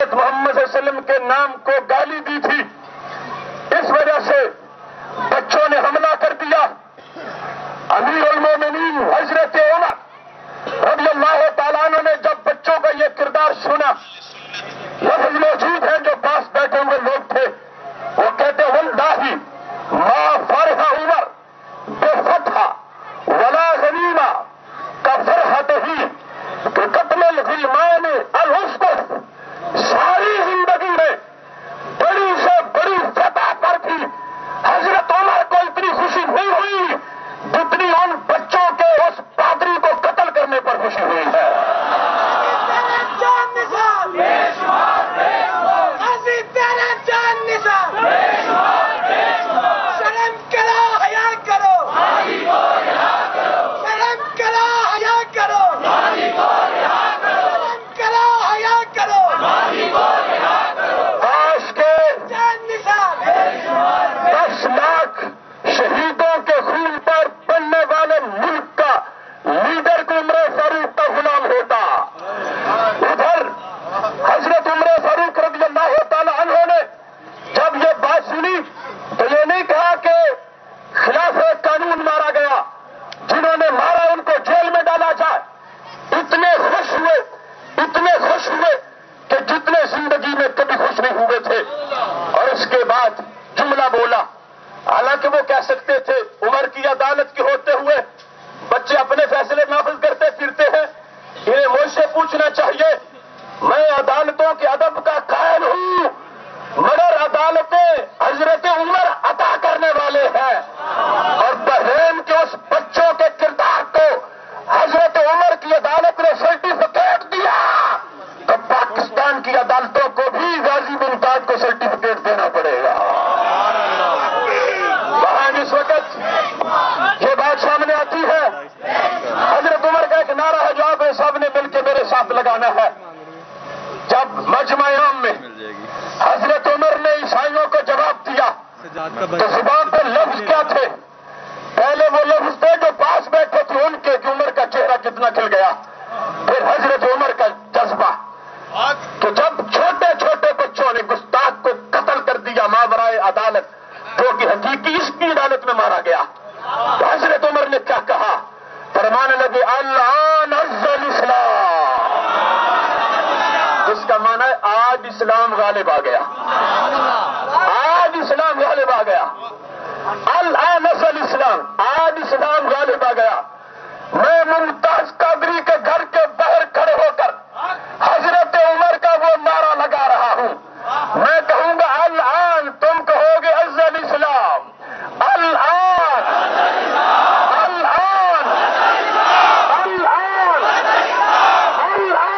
حضرت محمد صلی اللہ علیہ وسلم کے نام کو گالی دی تھی، اس وجہ سے بچوں نے حملہ کر دیا۔ امیر المومنین حضرت عمر رضی اللہ تعالیٰ عنہ نے جب بچوں کا یہ کردار سنا، لفظ موجود ہیں جو پاس بیٹھے ہوئے لوگ تھے، وہ کہتے واللہ ما فرح عمر بفتح ولا غنیمہ کا فرحت ہی کہ قتل الغلمان الاسقف۔ ساری زندگی میں بڑی سے بڑی فتح پر بھی حضرت عمر کو اتنی خوشی نہیں ہوئی جتنی ان بچوں کے اس پادری کو قتل کرنے پر خوشی ہوئی ہے۔ شہیدوں کے خون پر بننے والے ملک کا لیڈر کو عمر فاروق کا غلام ہوتا۔ ادھر حضرت عمر فاروق رضی اللہ تعالی عنہ نے جب یہ بات سنی تو یہ نہیں کہا کہ خلاف قانون مارا گیا، جنہوں نے مارا ان کو جیل میں ڈالا جائے۔ اتنے خوش ہوئے کہ جتنے زندگی میں کبھی خوش نہیں ہوئے تھے، اور اس کے بعد جملہ بولا۔ حالانکہ وہ کہہ سکتے تھے عمر کی عدالت کے ہوتے ہوئے بچے اپنے فیصلے نافذ کرتے پھرتے ہیں، انہیں مجھ سے پوچھنا چاہیے۔ میں عدالتوں کے ادب کا قائل ہوں، مگر عدالتیں حضرت عمر عطا کرنے والے ہیں، اور بحرین کے اس بچوں کے کردار کو حضرت عمر کی عدالت نے سرٹیفکیٹ دیا تو پاکستان کی عدالتوں کو بھی غازی ممتاز کو سرٹیفکیٹ دینا پڑے گا۔ اس وقت یہ بات سامنے آتی ہے، حضرت عمر کا ایک نعرہ ہے جو آپ سب نے مل کے میرے ساتھ لگانا ہے۔ جب مجمع عام میں حضرت عمر نے عیسائیوں کو جواب دیا تو زبان پر لفظ کیا تھے؟ پہلے وہ لفظ تھے جو پاس بیٹھے تھے ان کے کہ عمر کا چہرہ کتنا کھل گیا، پھر حضرت عمر کا جذبہ کہ جب چھوٹے چھوٹے بچوں نے گستاخ کو قتل کر دیا ماورائے عدالت، جو کہ حقیقی اس کی عدالت میں مارا گیا، تو حضرت عمر نے کیا کہا؟ فرمانے لگے الآن عزوجل الاسلام، جس کا معنی ہے آج اسلام غالب آ گیا، آج اسلام غالب آ گیا۔ الآن عزوجل الاسلام، آج اسلام غالب آ گیا۔ میں ممتاز قادری کے گھر کے باہر کھڑے ہو کر حضرت عمر کا وہ نعرہ لگا رہا ہوں۔ میں کہوں گا الآن، تم کہو گے عزوجل الاسلام، الآن، الآن، الآن، الآن،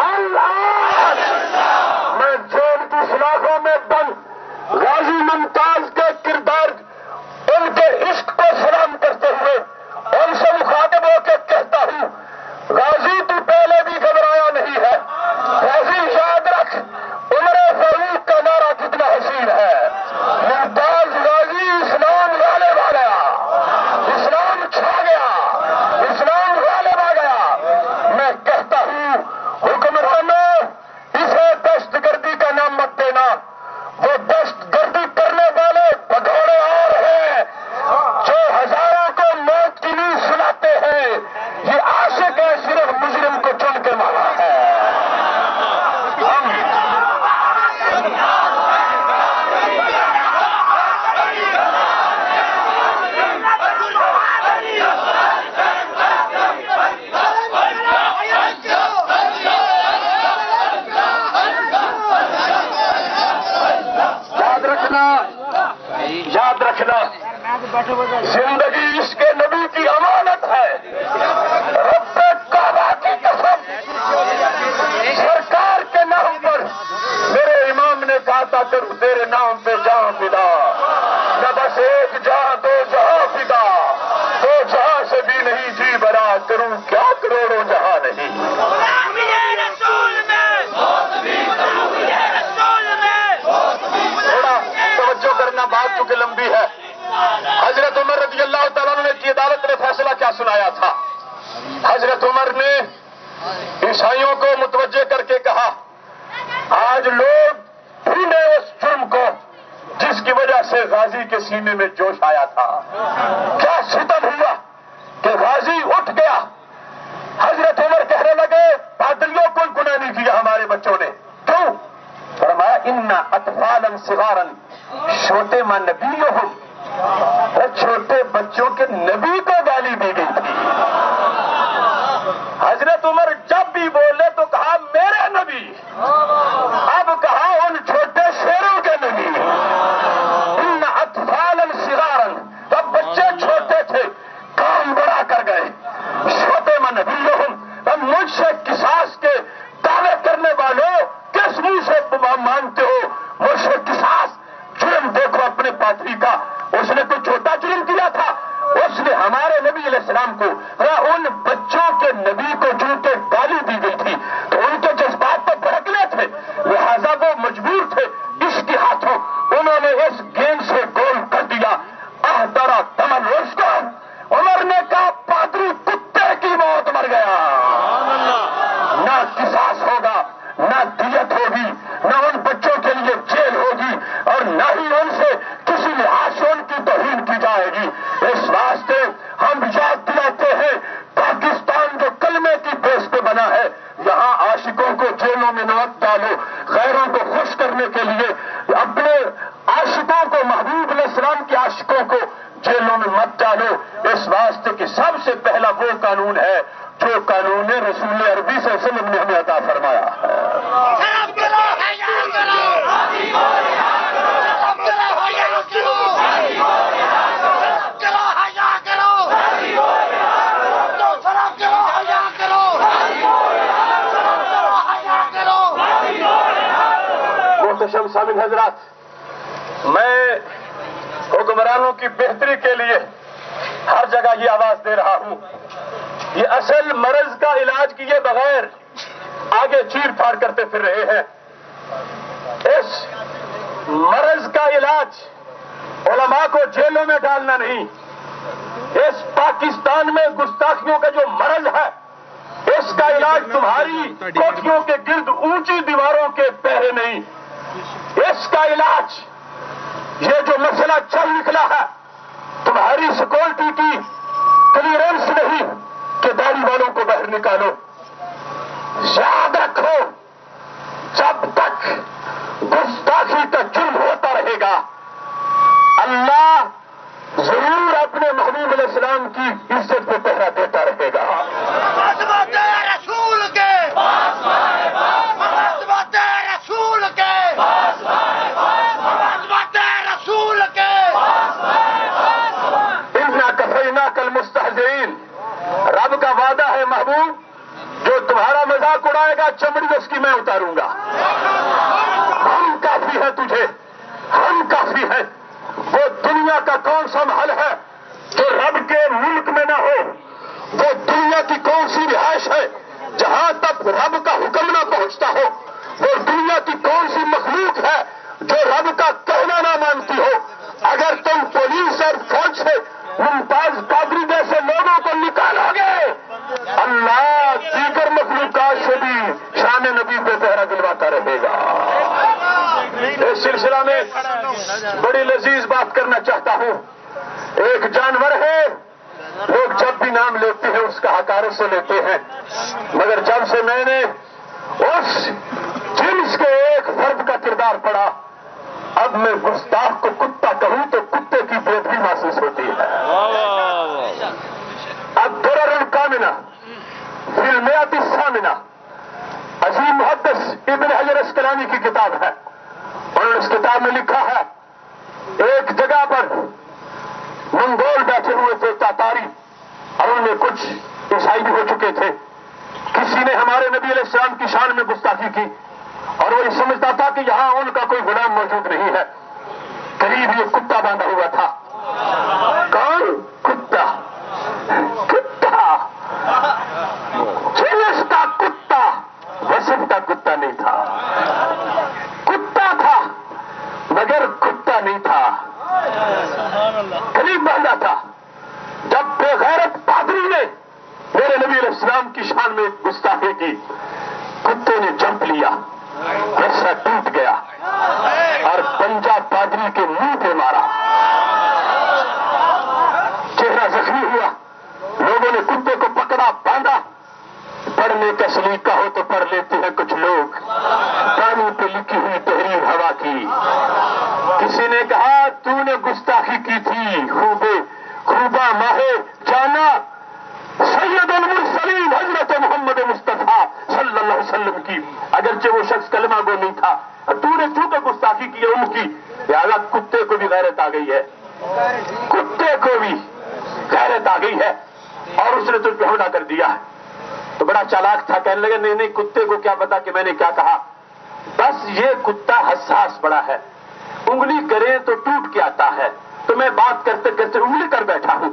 الآن، میں جیل کی سلاخوں میں بند غازی ممتاز کے کردار، ان کے عشق کو سلام کرتے ہوئے ان سے مخاطب ہو کے کہتا ہوں، غازی تو پہلے بھی گھبرایا نہیں ہے، غازی یاد رکھ عمر فاروق کا نعرہ کتنا حسین ہے، ممتاز غازی اسلام غالب آ گیا، اسلام چھا گیا، اسلام غالب آ گیا۔ میں کہتا ہوں حکمرانوں، اسے دہشت گردی کا نام مت دینا، وہ دہشت گردی کرنے والے بھگوڑے اور ہیں جو ہزاروں کو موت کی نیند سناتے ہیں، یہ عاشق ہے صرف مجرم کو چن کے مارا ہے۔ یاد رکھنا، زندگی اس کے نبی کی امانت ہے۔ رب کعبہ کی قسم، سرکار کے نام پر میرے امام نے کہا تھا کروں تیرے نام پہ جہاں فدا، نہ بس ایک جہاں دو جہاں فدا، دو جہاں سے بھی نہیں جی برا، کروں کیا کروڑوں جہاں نہیں۔ تھوڑا توجہ کرنا، بات چونکہ لمبی ہے۔ حضرت عمر رضی اللہ تعالیٰ عنہ کی عدالت نے فیصلہ سنایا تھا. حضرت عمر نے عیسائیوں کو متوجہ کر کے کہا آج لوگ ڈھونڈے اس جرم کو جس کی وجہ سے غازی کے سینے میں جوش آیا تھا. کیا ستم ہوا کہ غازی اٹھ گیا. حضرت عمر کہنے لگے پادریوں کو گناہ نہیں کیا ہمارے بچوں نے. کیوں؟ فرمایا انا اطفالا صغارا شوتما نبیہم، چھوٹے بچوں کے نبی کو گالی دی گئی تھی. حضرت عمر جب بھی بولے تو کہا میرے نبی، اب کہا ان چھوٹے شیروں کے نبی. ان اطفالا صغارا، جب بچے چھوٹے تھے کام بڑا کر گئے. شوتما نبیہم، اب مجھ سے قصاص کے دعوے کرنے والوں کس منہ سے مانتے ہو مجھ سے قصاص؟ جرم دیکھو اپنے پادری کا، اس نے کوئی چھوٹا جرم کیا تھا؟ اس نے ہمارے نبی علیہ السلام کو، ان بچوں کے نبی کو جو کہ گالی دی گئی تھی تو ان کے جذبات تو بھڑکنے تھے، لہذا وہ مجبور تھے اس کے ہاتھوں انہوں نے اس گیند سے گول کر دیا. احترا دمن اس کو عمر نے کہا پادری کتے کی موت مر گیا. نہ قصاص ہوگا، نہ دیت ہوگی، نہ ان بچوں کے لیے جیل ہوگی، اور نہ ہی ان سے کسی لحاظ سے ان کی توہین کی جائے گی. اس واسطے ہم یاد دلاتے ہیں پاکستان جو کلمے کی بیس پہ بنا ہے، یہاں عاشقوں کو جیلوں میں نوت ڈالو. غیروں کو خوش کرنے کے لیے اپنے عاشقوں کو، محبوب علیہ السلام کے عاشقوں کو جیلوں میں مت ڈالو. اس واسطے کہ سب سے پہلا وہ قانون ہے جو قانون رسول عربی صلی اللہ علیہ وسلم نے ہمیں عطا فرمایا ہے. محتشم سامعین حضرات، میں حکمرانوں کی بہتری کے لیے ہر جگہ یہ آواز دے رہا ہوں، یہ اصل مرض کا علاج کیے بغیر آگے چیر پھاڑ کرتے پھر رہے ہیں. اس مرض کا علاج علماء کو جیلوں میں ڈالنا نہیں. اس پاکستان میں گستاخیوں کا جو مرض ہے اس کا علاج تمہاری کوٹھیوں کے گرد اونچی دیواروں کے پہرے نہیں. اس کا علاج یہ جو مسئلہ چل نکلا ہے تمہاری سیکورٹی کی کلیئرنس نہیں کہ داڑھی والوں کو باہر نکالو. یاد رکھو جب تک گستاخی کا جرم ہوتا رہے گا اللہ ضرور اپنے محبوب علیہ السلام کی عزت کو پہرا دیتا رہے گا. المستہزئین، رب کا وعدہ ہے محبوب جو تمہارا مذاق اڑائے گا چمڑی اس کی میں اتاروں گا. ہم کافی ہے تجھے، ہم کافی ہے. وہ دنیا کا کون سا محل ہے جو رب کے ملک میں نہ ہو؟ وہ دنیا کی کون سی رہائش ہے جہاں تک رب کا حکم نہ پہنچتا ہو؟ وہ دنیا کی کون سی مخلوق ہے جو رب کا کہنا نہ مانتی ہو؟ اگر تم پولیس اور فوج سے ممتاز قادری جیسے لوگوں کو نکالو گے اللہ دیگر مخلوقات سے بھی شان نبی پہ پہرا دلواتا رہے گا. اس سلسلہ میں بڑی لذیذ بات کرنا چاہتا ہوں. ایک جانور ہے، لوگ جب بھی نام لیتے ہیں اس کا حقارت سے لیتے ہیں، مگر جب سے میں نے اس جنس کے ایک فرد کا کردار پڑھا اب میں گستاخ کو کتا کہوں تو کتے کی بےدبی محسوس ہوتی ہے. الدرر الکامنہ فی المئۃ الثامنہ عظیم محدث ابن حجر اسقلانی کی کتاب ہے. انہوں نے اس کتاب میں لکھا ہے ایک جگہ پر منگول بیٹھے ہوئے تھے تاتاری، اور ان میں کچھ عیسائی بھی ہو چکے تھے. کسی نے ہمارے نبی علیہ السلام کی شان میں گستاخی کی اور وہ یہ سمجھتا تھا کہ یہاں ان کا کوئی غلام موجود نہیں ہے. قریب یہ کتا باندھا ہوا تھا. کون؟ کتا. کتا جنس کا کتا، وصف کا کتا نہیں تھا. کتا تھا مگر کتا نہیں تھا. قریب باندھا تھا. جب بے غیرت پادری السلام کی شان میں گستاخی کی. کتے نے جمپ لیا, رسا ٹوٹ گیا اور پنجا پادری کے منہ پہ مارا, چہرہ زخمی ہوا. لوگوں نے کتے کو پکڑا, باندھا. پڑھنے کا سلیقہ ہو تو پڑھ لیتے ہیں کچھ لوگ, پانی پہ لکھی ہوئی تحریر ہوا کی. کسی نے کہا تو نے گستاخی کی تھی, خوبا ماہے جانا سید المرسلین حضرت محمد مصطفیٰ صلی اللہ علیہ وسلم کی. اگرچہ وہ شخص کلمہ گو نہیں تھا, تو نے چونکہ گستاخی کی ان کی, لہذا کتے کو بھی غیرت آ گئی ہے, کتے کو بھی غیرت آ گئی ہے اور اس نے تجھ پہ حملہ کر دیا ہے. تو بڑا چالاک تھا, کہنے لگے نہیں کتے کو کیا پتا کہ میں نے کیا کہا, بس یہ کتا حساس بڑا ہے, انگلی کرے تو ٹوٹ کے آتا ہے, تو میں بات کرتے کرتے انگلی کر بیٹھا ہوں,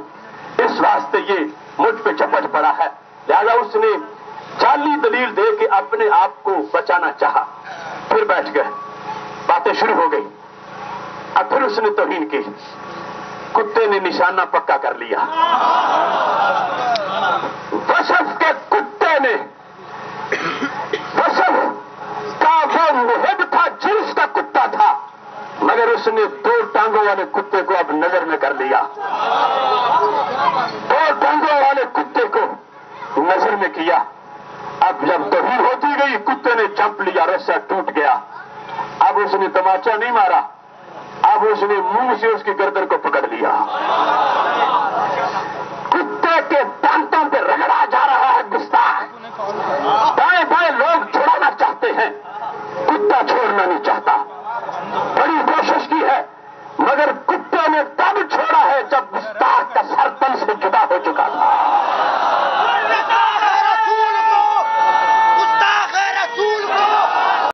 اس واسطے یہ مجھ پہ چپٹ پڑا ہے. لہذا اس نے جعلی دلیل دے کے اپنے آپ کو بچانا چاہا. پھر بیٹھ گئے, باتیں شروع ہو گئی. اب پھر اس نے توہین کی. کتے نے نشانہ پکا کر لیا. وصف کے کتے نے, وصف کا وہ محب تھا, جنس کا کتا تھا, مگر اس نے 2 ٹانگوں والے کتے کو اب نظر میں کر لیا. 2 ٹانگوں والے کتے کو نظر میں کیا. اب جب توہین ہوتی گئی, کتے نے جمپ لیا, رسا ٹوٹ گیا. اب اس نے تماچا نہیں مارا, اب اس نے منہ سے اس کی گردن کو پکڑ لیا. کتے کے